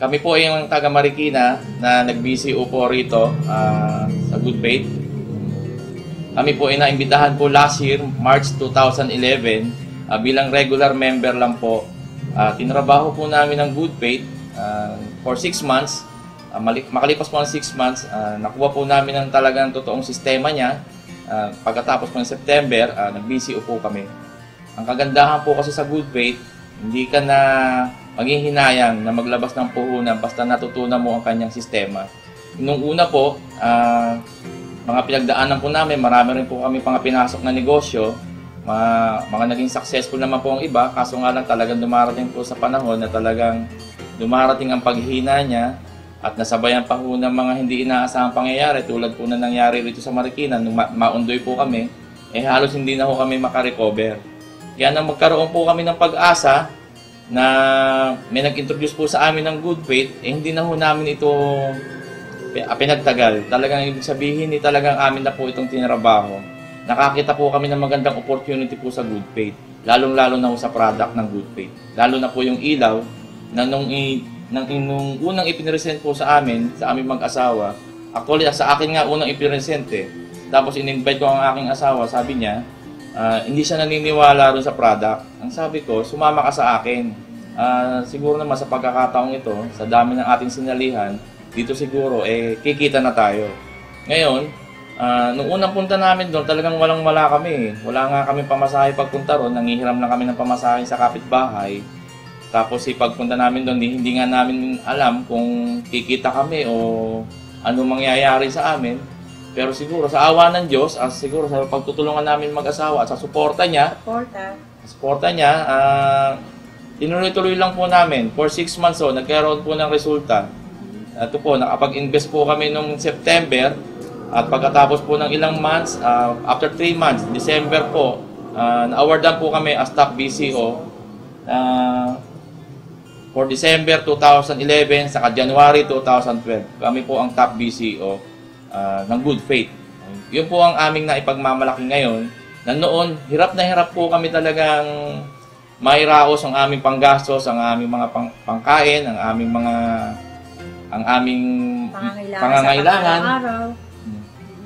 Kami po ay yung taga Marikina na nag-BCO po rito sa Good Faith. Kami po ay naimbitahan po last year, March 2011, bilang regular member lang po. Tinrabaho po namin ng Good Faith for 6 months. Makalipas po ng 6 months, nakuha po namin ang talagang totoong sistema niya. Pagkatapos po ng September, nag-BCO po kami. Ang kagandahan po kasi sa Good Faith, hindi ka na maghihinayang na maglabas ng puhunan basta natutunan mo ang kanyang sistema. Nung una po, mga pinagdaanan po namin, marami rin po kami mga pinasok na negosyo. Mga naging successful naman po ang iba, kaso nga lang talagang dumarating po sa panahon na talagang dumarating ang paghihina niya at nasabayan pa po ng mga hindi inaasahang pangyayari tulad po na nangyari rito sa Marikina nung maundoy po kami, halos hindi na po kami makarecover. Kaya nang magkaroon po kami ng pag-asa na may nag-introduce po sa amin ng Good Faith, hindi na po namin ito pinagtagal. Talagang ibig sabihin, talagang amin na po itong tinrabaho. Nakakita po kami ng magandang opportunity po sa Good Faith, lalong-lalo na po sa product ng Good Faith. Lalo na po yung ilaw na nung unang ipinresent po sa amin, sa aming mag-asawa. Actually, sa akin nga unang ipinresent Tapos in-invite ko ang aking asawa, sabi niya, hindi siya naniniwala rin sa product. Ang sabi ko, sumama ka sa akin. Siguro naman sa pagkakataong ito, sa dami ng ating sinalihan, dito siguro, kikita na tayo. Ngayon, nung unang punta namin doon, talagang walang-wala kami. Wala nga kami pamasahe pagpunta roon, nangihiram lang kami ng pamasahe sa kapitbahay. Tapos pagpunta namin doon, hindi nga namin alam kung kikita kami o ano mangyayari sa amin. Pero siguro sa awa ng Diyos, siguro sa pagtutulungan namin mag-asawa at sa suporta niya, tinuloy-tuloy lang po namin. For 6 months nagkaroon po ng resulta. Ito po, nakapag-invest po kami noong September at pagkatapos po ng ilang months, after 3 months, December po, na-awardan po kami as top BCO for December 2011 saka January 2012. Kami po ang top BCO ng Good Faith. Yun po ang aming naipagmamalaki ngayon. Na noon, hirap na hirap po kami talagang mairaos ang aming panggastos, ang aming mga pangkain, ang aming pangangailangan.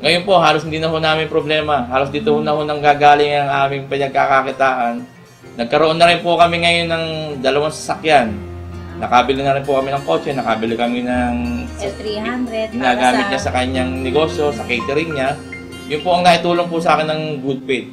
Ngayon po, halos hindi na ho namin problema. Halos dito na ho nang gagaling ang aming pinagkakakitaan. Nagkaroon na rin po kami ngayon ng 2 sasakyan. Nakabili na rin po kami ng kotse, nakabili kami ng L300 ginagamit niya sa kanyang negosyo, sa catering niya. Yun po ang naitulong po sa akin ng Good Faith.